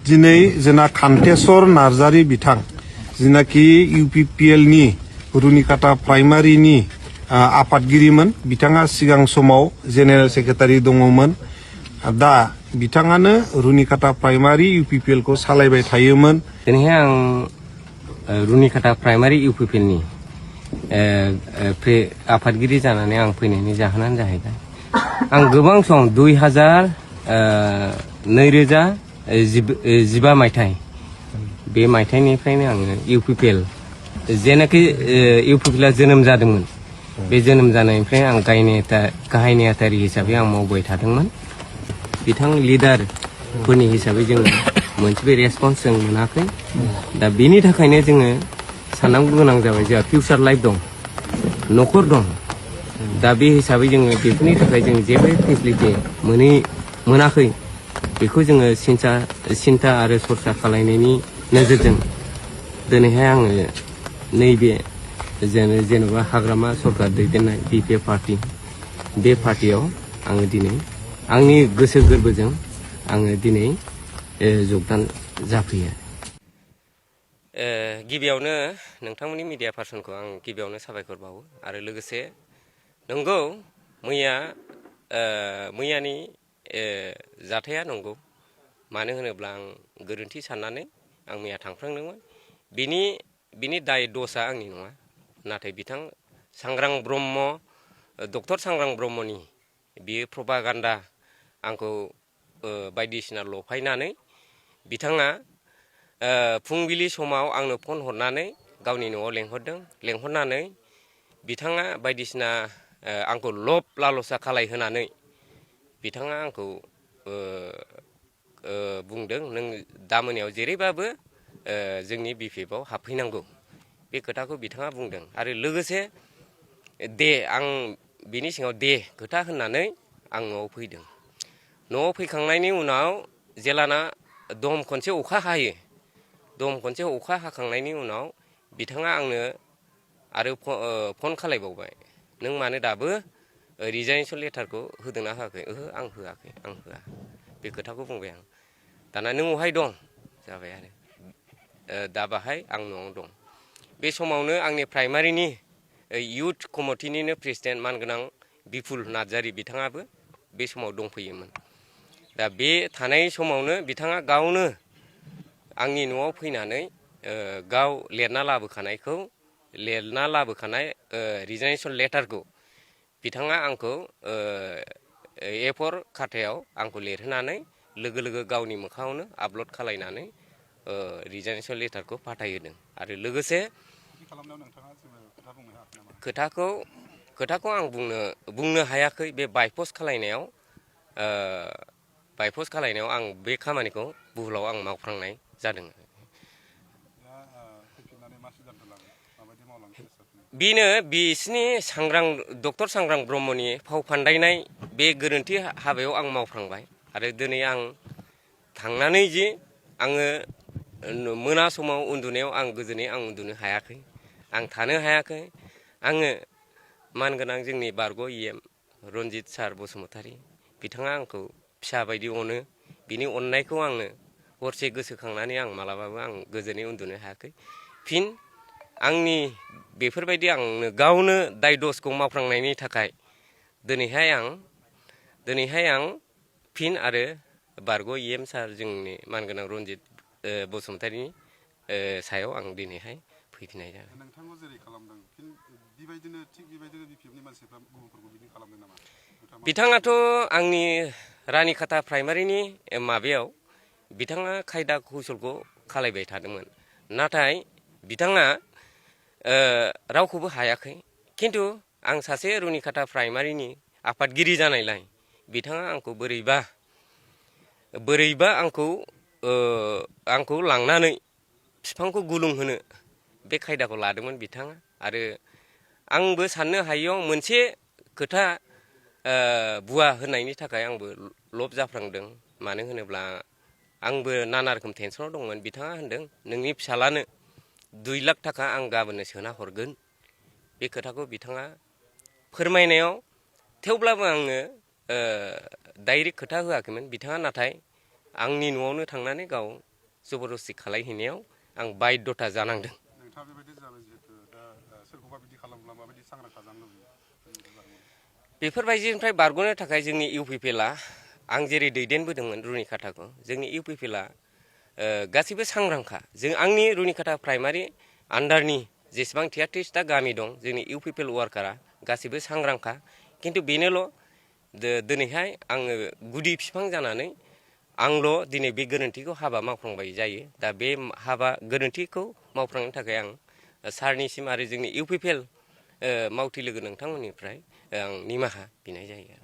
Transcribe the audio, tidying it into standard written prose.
दिनै जोंना कान्तेश्वर नार्जारी बिथां जिनाखि UPPL नि रुनिकाटा प्राइमारिनि आफादगिरिमोन बिथाङा सिगां समाव जेनेरेल सेक्रेटारि दङमोन दा बिथाङानो रुनिकाटा प्राइमारि UPPL खौ सालायबाय थायोमोन दिनैहाय आं रुनिकाटा प्राइमारि UPPL नि आफादगिरि जानानै आं फैनायनि जाहोनानो जाहैबाय आं गोबां सम 2015 मायथाइ बे मायथाइनिफ्रायनो आङो UPPL जेनाखि UPPL आ जोनोम जादोंमोन बे जोनोम जानायनिफ्राय आं गाहाय नेहाथारि हिसाबै आं मावबाय थादोंमोन बिथां लिडारफोरनि हिसाबै जों मोनसेबो रेसपन्स जों मोनाखै दा बेनि थाखायनो जोङो साननांगौ गोनां जाबाय जोंहा फिउचार लाइफ दं न'खर दं दा बे हिसाबै जोङो बेफोरनि थाखाय जों जेबो फेसिलिटि मोनाखै बेखौ जोङो सिन्था आरो सरसा खालायनायनि नोजोरजों दिनैहाय आङो नैबे जेनेबा हाग्रामा सरकार दैदेननाय BPF पार्टी बे पार्टीयाव आङो दिनै आंनि गोसो गोरबोजों आङो दिनै जगदान जाफैयो गिबियावनो नोंथांमोननि मिडिया पार्सनखौ आं गिबियावनो साबायखर बावो आरो लोगोसे नंगौ मैयानि जाथाया नंगौ मानो होनोब्ला आं गोरोन्थि साननानै आं मैया थांफ्लांदोंमोन बिनि दाय दसआ आंनि नङा नाथाय बिथां सांग्रां ब्रह्म डक्टर सांग्रां ब्रह्मनि बियो प्रपागान्डा आंखौ बायदिसिना लफायनानै बिथाङा फुंबिलि समाव आंनो फन हरनानै गावनि न'आव लेंहरनानै बिथाङा बायदिसिना आंखौ लब लालसा खालायहोनानै बिथाङा आंखौ बुंदों नों दा मोनायाव जेरैबाबो जोंनि BPF आव हाबफैनांगौ बे खोथाखौ बिथाङा बुंदों आरो लोगोसे आं बिनि सिङाव खोथा होननानै आं न'आव फैदों न'आव फैखांनायनि उनाव जेलाना दम खनसे अखा हाखांनायनि उनाव बिथाङा आंनो आरो फन खालायबावबाय नों मानो दाबो रिजाइनेसन लेटारखौ होदोंना होआखै आं होआ बे खोथाखौ बुंबाय आं दाना नों अहाय दं जाबाय आरो दा बाहाय आं न'आव दं बे समावनो आंनि प्राइमारिनि इउथ कमिटिनिनो प्रेसिडेन्ट मानगोनां बिपुल नार्जारी बिथाङाबो बे समाव दंफैयोमोन दा बे थानाय समावनो बिथाङा गावनो आंनि न'आव फैनानै गाव लिरना लाबोखानाय रिजाइनेसन लेटारखौ बिथाङा आंखौ A4 खाथायाव आंखौ लिरहोनानै लोगो गावनि मोखाङावनो आपल'ड खालायनानै रिजाइनेसन लेटारखौ फाथायहोदों आरो लोगोसे खोथाखौ आं बुंनो हायाखै बे बायपस्ट खालायनायाव आं बे खामानिखौ भुलाव आं मावफ्रांनाय जादों बेनो बिसिनि डक्टर सांग्रां ब्रह्मनि फाव फान्दायनाय बे गोरोन्थि हाबायाव आं मावफ्रांबाय आरो दिनै आं थांनानै जे आङो मोना समाव उन्दुनायाव आं गोजोनै उन्दुनो हायाखै आं थानो हायाखै आङो मानगोनां जोंनि बारग' EM रन्जित सार बसुमतारी बिथाङा आंखौ फिसा बायदि अनो बिनि अननायखौ आङो हरसे गोसोखांनानै आं मालाबाबो आं गोजोनै उन्दुनो हायाखै फिन आंनि बेफोरबायदि आंनो गावनो दाय दसखौ मावफ्रांनायनि थाखाय दिनैहाय आं फिन आरो बारग' EM सार जोंनि मानगोनां रन्जित बसुमतारीनि सायाव आं दिनैहाय फैफिननाय जादों नोंथांखौ जेरै खालामदों फिन बेबायदिनो BPFनि मानसिफ्रा गुबुनफोरखौ बिदि खालामदों नामा बिथाङाथ' आंनि रानिखाता प्राइमारिनि माबायाव बिथाङा खायदा कौसलखौ खालायबाय थादोंमोन नाथाय बिथाङा रावखौबो हायाखै खिन्थु आं सासे रुनिकाटा प्राइमारिनि आफादगिरि जानायलाय बिथाङा आंखौ बोरैबा आंखौ लांनानै बिफांखौ गुलुंहोनो बे खायदाखौ लादोंमोन बिथाङा आरो आंबो साननो हायैयाव मोनसे खोथा बुवा होननायनि थाखाय आंबो लब जाफ्लांदों मानो होनोब्ला आंबो नाना रोखोम टेनसनाव दंमोन बिथाङा होनदों नोंनि फिसालानो 2 लाख थाखा आं गाबोननो सोना हरगोन बे खोथाखौ बिथाङा फोरमायनायाव थेवब्लाबो आङो डाइरेक्ट खोथा होआखैमोन बिथाङा नाथाय आंनि न'आवनो थांनानै गाव जबरदस्ति खालायहैनायाव आं बायद्धता जानांदों। नोंथाङा बेबायदि जाबाय जिहेतु दा सोरखौबा बिदि खालामब्ला माबायदि सांग्रां खालामनो लुबैयो? बेफोरबायदिनिफ्राय बारग'नो थाखाय जोंनि इउपिपिएलआ आं जेरै दैदेनबोदोंमोन रुनिकाटाखौ जोंनि इउपिपिएलआ गासैबो सांग्रांखा। आंनि रुनिकाटा प्राइमारि आन्डारनि जेसेबां 33टा गामि दं जोंनि इउपिपिएल वार्कारा गासैबो सांग्रांखा। खिन्थु बेनोल' दिनैहाय आङो गुदि बिफां जानानै आंल' दिनै बे गोरोन्थिखौ हाबा मावफ्लांबाय जायो। दा बे गोरोन्थिखौ मावफ्लांनो थाखाय आं सारनिसिम आरो जोंनि इउपिपिएल मावथि लोगो नोंथांमोननिफ्राय आं निमाहा बिनाय जायो।